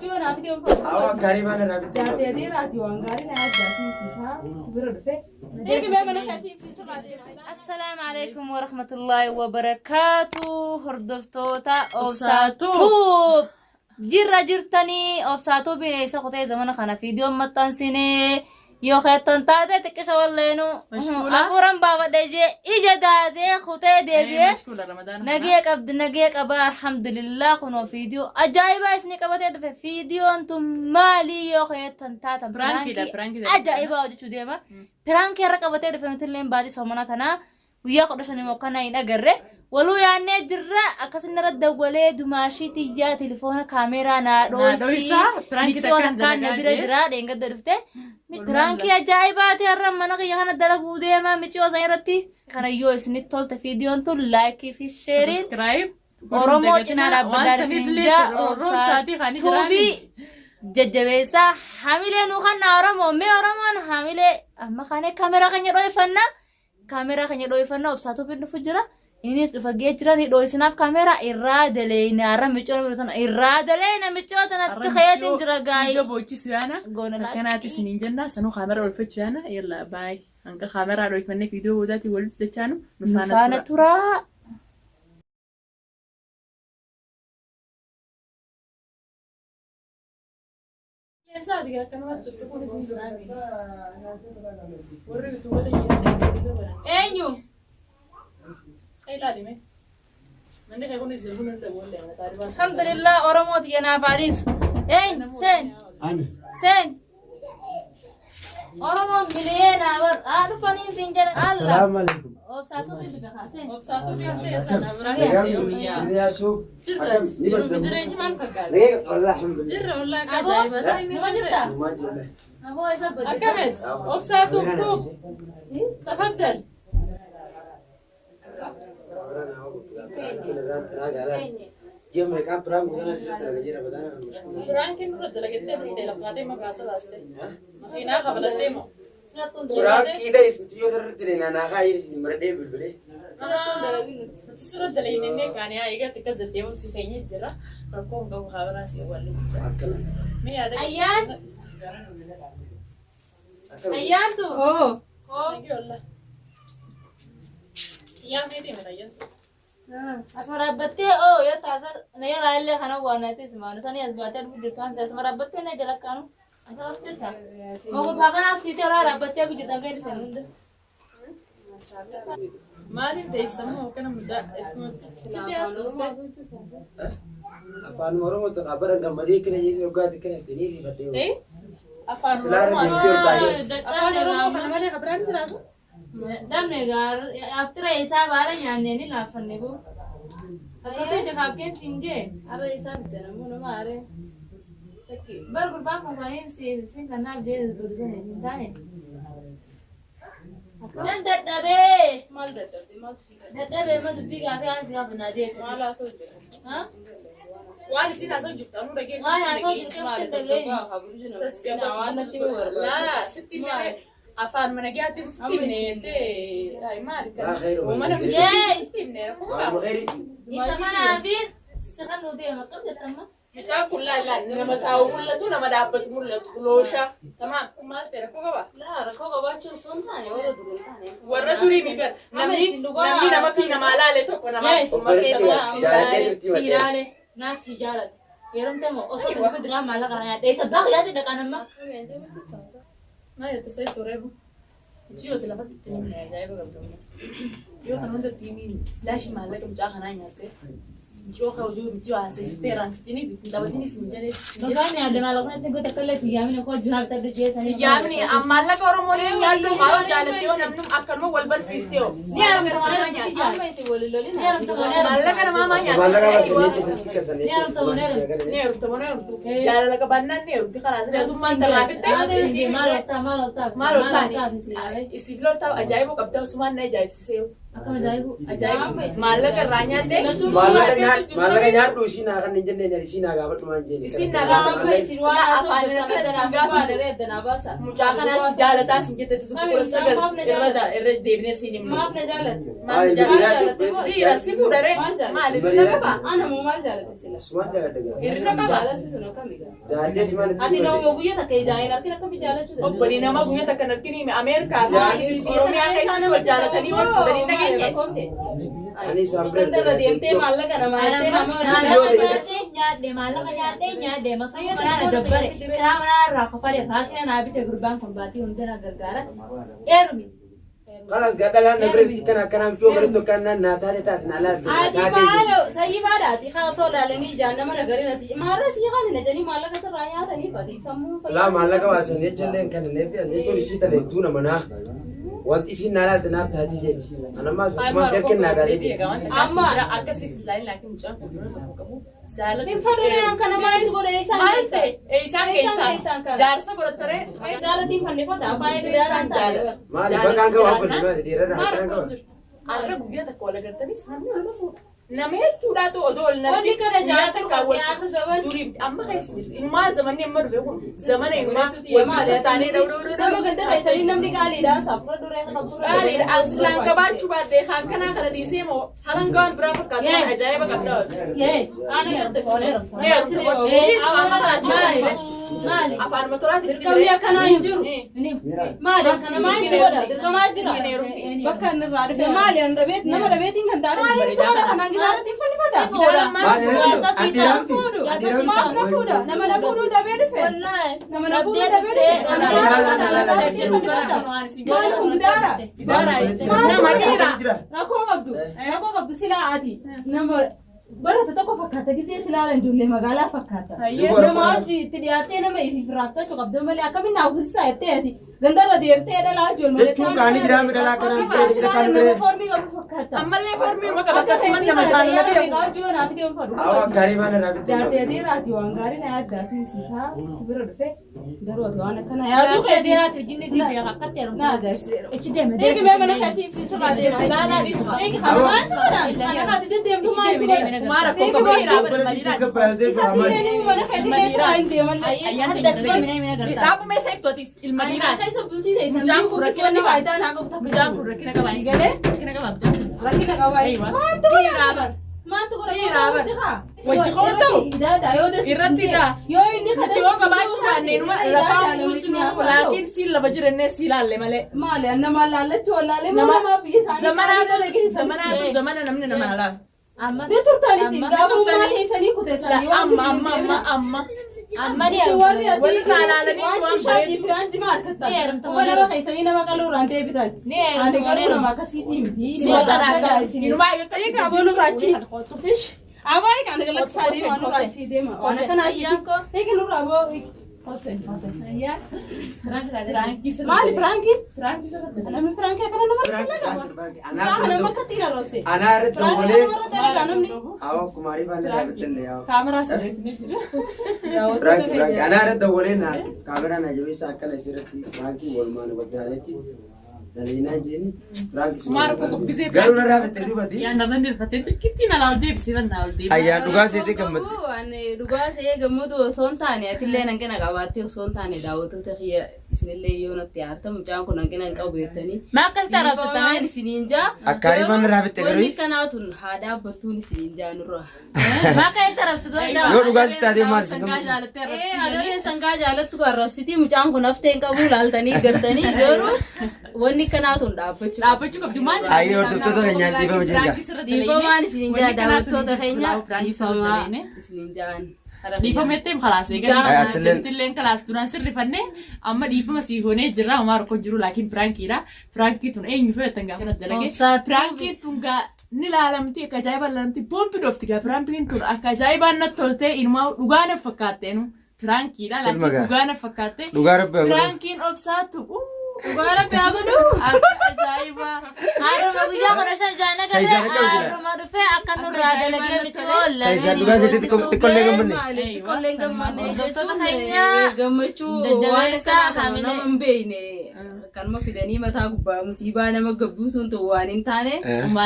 فيديو أنا فيديو أو قريبا أنا بدي جاتي دي راتي وانغاري أنا جاتي سيفا سبرد في إيه كمان أنا خاتي في سبعة. السلام عليكم ورحمة الله وبركاته. هردفتوتا أوبساتو. أوبساتو جرا جرتني أوبساتو بينيسا خطي زمان خانا فيديو متنسيني يو خيطان تاتي تكشا واللينو مشكولة؟ أفوران بابا ديجي إجا دادي خطي ديبي مشكولة رمضان نجيك أبا الحمد لله كنو فيديو أجايبا اسني كبتي في فيديو أنتم مالي يو خيطان تاتا برانكي أجايبا وجو ديما برانكي ركبتي في نتلين بادي سومنا تنا ويا قدشني موكنا ينقره ولو يعني جرا أكسن رد ولا دماشي تيجا تليفون كاميرا نادوسي برانكي تكان كان نبير جرا دينك درفته برانكي أجايبات يا رم أنا كي هنا دلقو ده ما ميتشو زيرتي كان يو اسني تولت فيديو أنتو لايك في شيرين سبسكرايب أورمو جنا رب دارسينجا أوبسا توبي ججبيسا حامله نوخنا أورمو مي أورمو حامله أما خانة كاميرا كني روي فنا كاميرا كني روي فنا أوبساتو بينو فجرا إنيس دفعي جرا نيروي سناف كاميرا إرادة لينا أرم ميتشون بيرتون إرادة لينا ميتشون تخيل تنجرا جاي فيديو بوتشي سيانا قونا كانت سنين جنة سنو خامرة ولفتش أنا يلا باي أنك خامرة روي فني فيديو وداتي ولفت تشانو نفانا ترى أينو الحمد لله أورمو تيجنا باريس أين سين أورمو مليان أور فنين سينجر الله السلام عليكم أوبساتو بيدو بخاسين أوبساتو بيسي سنة برانكي يا شوف والله الحمد لله جرة والله كجايبة ما جبتها ما جبنا أبو إيسا بدي أكمل أوبساتو كوب تفضل يوم كان برام بدنا نسيت رجينا بدنا مشكلة برانكي نرد لقيت بدي لقاتي ما قاصد أستي ماكينة قبل الديمو برام كده اسمه يوتر ترينا أنا خاير اسمه مردي بالبلي تسرد لي إنك يعني هاي قت كذا ديمو سيفيني جرا ركوم قوم خبراسي ولا مي هذا أيان أيان تو أوه والله يا ميدي من أيان أسمع ربتي أو يا تازا نيا رايله خنا وانا تسمع نساني أسباتي أبو جرتان أسمع ربتي نجلك كانوا أنت أسكتها ما هو بعدين أسيتي را ربتي أبو جرتان كير سنود ما نبي يسموه كنا مجا أفان مرمو تقابل كمدي كنا يجي وقعد كنا تنيري بديو إيه أفان سلارة مرمو ديسكيو كايو أفان مرمو كنا مالي خبران تراسو دم نجار أفتر إيسا بارا يعني ني لافن نبو أكثر جفاف كين سينجي أرى إيسا بتنا مو نمارة تكي برضو باكم كانين سين كنا بدي برجع نسيتاني dan daddabe مال دتي مال daddabe ma dubbi gaafi aan sigaa fanaadee مال أسود ha وأنا سينا أسود جبت أنا دقيقة waan asoo dirqamte dagee بس قبل لا ستي مني أفان من جات ستي مني هاي ما أعرف وما نبي ستي مني ما غيري isa kanaafin isa kan nuti makabda tamma Macam kulla la nama tahu mulla tu nama dapat mulla tu losha tamam mal tera ko ba la rako gabachu suntane wala durultane warra duri ni ber namni nama fi nama la le to ko nama summa ke sirale na sijarat yerumte mo oso tu fidra mala kana ya isa bag yati da kanamma ma ya tasay torebo jiyo talabat tini na jaiba gamto jiyo kanunda tini lash mala kam ja khana nyate jiyo khawdu jiyo ase steran tini dabatini sinjane Gagani ada malakna tengko takale siyamine ko juhab tadu jesa ni yamni amalla ko romoni yallu qawa jalatiyo namnum akkalmo walbar sisteo ni aram tamane ni amma isi boliloli ni aram tamane malla kana mama nya والله كمان سنيك سنتك سنيك ni aram tamane neeru jaalala ka bannan neeru di khalas reedu man tarafite malota malota isiblor taw ajaibo qabda usman na ajaib siseyo Akkam ajaa'ibu. Ajaa'iba. Maallaqa irraa nyaattee. Maallaqa nyaadhu isiin haa kan hin jenneen isiin haa gaafadhumaan jenne. Isiin haa gaafadhu. Afaan irratti gaafadhu. Mucaa kanaas jaalataa sin jettee sukkura sagal irra deebinee siin himnu. Maaf na jaalatu. Maaf jaalatu. Dhiira si fuudharee maaliif irra qaba? Ana moo maal jaalatu sila? Sumaan jaalladha gaa. Irra qaba. Jaalatu sun akkamiidha? Jaalladhi maalitti Ati nama guyyaa takka ijaayin harki akkami jaalachuu danda'a? Obbolii nama guyyaa takka narkini Ameerikaa fi Oromiyaa keessatti wal jaalatanii wal fuudhanii nageenye. ani isaan Kan darra deemtee maallaqa namaa jettee maallaqa nyaadhee masoo maraana dabbare karaa maraarraa kofale raashina naa bite gurbaan kun baatii hundina gargaara dheerumi. kalas gadhalaan nagreetti kan akkanaan fiyoo bareedduu kan naa taate taate naa laatu. ati maalo sayyii baadhaati kaasoo laalanii ijaan nama nagarinati maarra sii kan hin jedhanii maallaqa sirraa nyaatanii fati sammuu fayyaa. laa maallaqa waasan jechaleen kan hin eefi ani kun isii tale tuuna manaa. wanti isin naalaalte naaf taati jeeti. Anammas akkuma serken naa gaaleeti. Amma akkasitti ilaalin laakiin mucaan fuuldura tokko qabu. Hin fadhee kana maaliif godhe isaan keessaa jaarsa godhattaree jaalatiin fannifata baay'ee gadaadhaan taa'e. Maali bakkaan gabaa godhe maali dhiirarra akkanaan gabaa. Har'a guyyaa takka wal agartanis namni wal fuudha. Nama hedduudhaatu odoo ol namni Hojii kana jaalatin durii amma keessa jirti. Inumaa zamanni amma dhufe kun zamana inumaa wal taanee nama ganda keessanii namni qaaliidha saafura duree kana qabu. Qaaliidha aslaan gabaachuu baaddee kan kanaa kana dhiisee moo halan gawaan biraa fakkaatu ajaa'iba qabda. Afaan matolaa dirqamni akkanaa hin jiru. Maali kana maal godha dirqamaa jira. Bakka inni irraa dhufe maali an dhabeet nama dhabeetiin kan taate maali tola kanaan gitaaratiin fannifata. Maaf na fuudha nama na fuudhuu dhabee dhufe. Nama na fuudhuu dhabee dhufe. Maali kun gidaara. Rakkoo qabdu silaa ati nama. Barata tokko fakkaata gisee silaalan ijoollee magaalaa fakkaata. Nama hojii itti dhiyaatee nama ifi rakkachuu qabda malee akkamiin naa guddisaa jettee ati gandarra deemtee dhalaa ijoollee. Jechuun kaanii jiraame dhalaa kanaan fayyadamee kan biree. Foormii qabu fakkaata. Ammallee foormii maka bakka siman nama jaalala deemu. Gaajjoo naaf deemu fadhu. Awwa gaarii mana irraa bittee. Jaartee dheeraati waan gaarii na yaaddaati siisaa sibira dhufe garuu ati waan akkana yaaduu kee dheeraati jinni si fi akkatti heerumu. na ajaa'ibsiidha. Ichi deeme Eegi mee mana keetii fi sirraa deema. Ilaalaanis maa. Eegi kan waan sirraa kan ati deddeemtu maal godha. Maara kokko biiraa Dhaabumee seeftootis ilma dhiiraati. Mucaan kun rakkina qaba. Mucaan kun rakkina qaba. Rakkina qaba mucaan kun. Rakkina qaba. Dhiiraa bara. Maantu godha? Dhiiraa bara. Wajji koo ta'u. Irratti daa. Nuti yoo qabaachuu baanneenuma lafaan buusnu laakiin siin lafa jirannee sii laalle malee. Maali nama laallachuu wallaalee nama biyya isaanii. Zamanaatu zamana namni nama laala. Ammas Ni turtaanis gaafummaa keessanii kuteessanii amma ni warri wal ilaalanii waan shaashii fi waan jimaa harkattaa. Walaba keessanii nama qaluuraan deebitan. Ani garuu nama akkasiitii miti. Inumaa Eegaa boonu raachi. Abaayi kan galaksaa deema nu raachi deema. Waan akkanaa eegi nurraa boo. Maali piraankiin? Namni piraankii akkana nama nama akkattiin arrabse. Anaa irratti namni. Awwa kumaarii baalee dhaabbattelle yaa. kaameraa sirreessanii. Anaa irratti dawwalee naa kaameraa na jabeessa akkana isirratti firankii walumaan waggaaleetti daliinaa jeeni firankii Maara kokko gisee garuu na dhaabbattee dubati. yaa nama nirfatee tirkittiin alaa ol deebisee bannaa ol deebisee. Ayyaan dhugaa seetee gammatti. Dhugaa see gammadu osoo hin taane atillee hanqina qabaattee osoo hin taane daawwattoota kiyya isinillee yoo natti aarta mucaan kun hanqina hin qabu jettanii. maa akkas tarabsatamee Isiniin jaa. Akkaarii mana dhaabbattee garuu. Wanti kanaatun haa dhaabbattuun isiniin jaa nurra. maa akka tarabsatu Yoo dhugaa si taatee maal si Sangaa gammadu. jaalattee arrabsiisanii. Agarreen sangaa jaalattu arrabsitii mucaan kun haftee hin qabu laaltanii gartanii garuu wanni kanaatun dhaabbachuu. Dhaabbachuu qabdi maali? Ayyee hordoftoota keenyaan dhiifama jenna. Dhiifamaan isiniin jaa daawwattoota keenya dhiifamaa isiniin jaan. Dhiifamettee kalaasee galii kalaas duraan sirrifannee amma dhiifama sii goonee jirra homaa rakkoo jiru laakiin piraankiidha. Piraankii tun eenyu fayyatan gaafa kanatti dalagee. Piraankii tun gaa ni laalamti akka ajaa'ibaan laalamti boombi dhoofti gaa piraankiin tun akka ajaa'ibaan natti toltee ilmaa dhugaa na fakkaattee piraankiidha laakiin dhugaa na fakkaattee. Dhugaa rabbi haa godhu. Piraankiin obsaatu. Dhugaa rabbi haa godhu. Akka ajaa'ibaa. Haruma guyyaa kudha shan jaana garee haruma dhufee akka nurraa dalagee miti oolla. Isa dhugaa sitti xiqqollee gammanne. Xiqqollee gammanne Hordoftoota jechuun keenya gammachuu jajjabeessaa waan hamilee. nama hin beekne kanuma fidanii mataa gubbaa musiibaa nama gabbisuun ta'u waan hin taane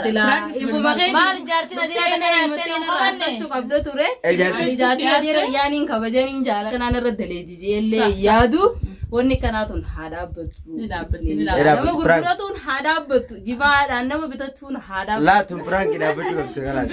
silaa ifuma Maal jaartiin adii kana yaattee nu qabanne? qabda ture. Jaartiin. Jaartiin adii yaaniin kabajaniin jaalala kanaan irra daleejijee illee yaadu wanni kanaatun haa dhaabbattu. Ni dhaabbatti, ni Nama gurguratuun haa dhaabbattu. Jibaadhaan nama bitachuun haa dhaabbattu. Laatuun biraanki dhaabbachuu qabdi kalaas.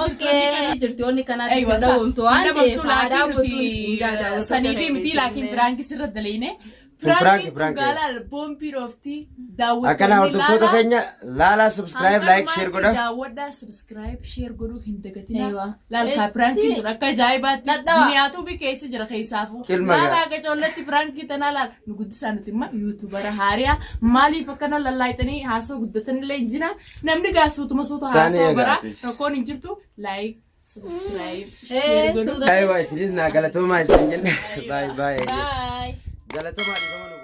Okay. Jirti wanni kanaatti sin dhawwamtu waan ta'eef haa dhaabbattuun sin jaadawwatu. Sanii fi miti laakiin biraanki sirra daleeyne. Biraanki, Biraanki biraanki. gaala boombii rooftii daawwattoonni Akkana hordoftoota keenya laalaa subscribe like share godha. Daawwadhaa subscribe share godhuu hin dagatinaa. Eeywa. Laalkaa biraankiin kun akka ajaa'ibaatti Dhadhaa. duniyaatu keessa jira keessaafuu. Ilma gaa. Laalaa gacoollatti birankii tanaa laala nu guddisaa nuti imma yuutubara haariyaa maaliif akkana lallaayitanii haasoo guddatanillee hin jira namni gaasuutuma suuta Saanii haasoo bara eegaatis. rakkoon hin jirtu like subscribe share godhuu. Aywa isinis naa galatoomaa isin jenna. Bye bye. Bye. Galatoomaa dhiifama nu